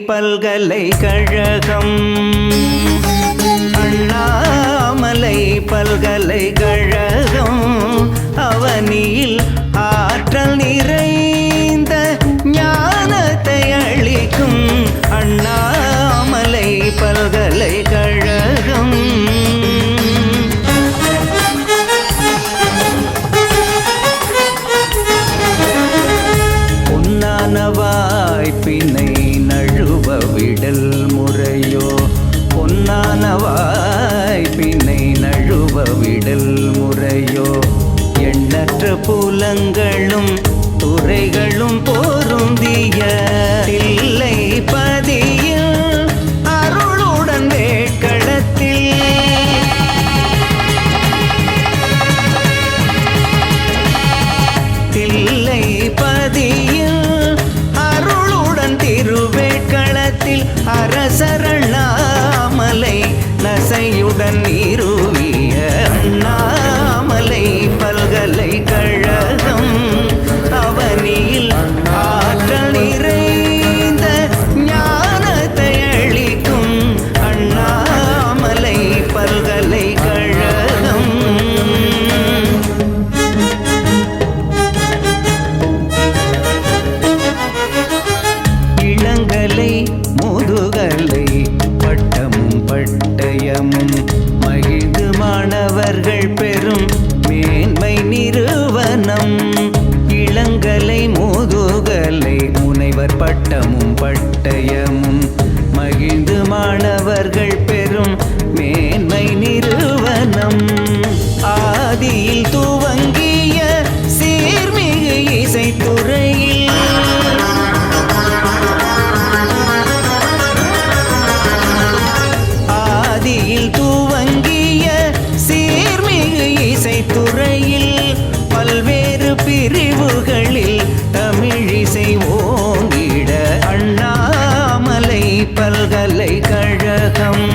பல்கலைக்கழகம் அண்ணாமலை பல்கலைக்கழகம் அவனியில் ஆற்றல் நிறைந்த ஞானத்தை அளிக்கும் அண்ணாமலை பல்கலைக்கழகம் வாய்ப்பினை நழுவ விடல் முறையோ பொன்னான வாய்ப்பினை நழுவ விடல் முறையோ எண்ணற்ற புலங்களும் துறைகளும் பொருந்திய தில்லை பதியில் அருளுடன் வேட்களத்தில் தில்லை பதியில் திருவேட்களத்தில் அரசரணாமலை நசையுடன் நிறுவிய அண்ணாமலை பல்கலைக்கழகம் அவனியில் ஆற்றல் நிறைந்த ஞானத்தை அளிக்கும் அண்ணாமலை பல்கலைக்கழகம் இளங்கலை முதுகலை பட்டமும் பட்டயமும் மகிழ்ந்து மாணவர்கள் பெறும் மேன்மை நிறுவனம் இளங்கலை முதுகலை முனைவர் பட்டமும் பட்டயமும் மகிழ்ந்து மாணவர்கள் பெறும் மேன்மை நிறுவனம் ஆதியில் துவங்கிய சீர்மிகு இசைத்துறையில் துவங்கிய சீர்மிகு இசைத்துறையில் பல்வேறு பிரிவுகளில் தமிழிசை ஓங்கிட அண்ணாமலை பல்கலைக்கழகம்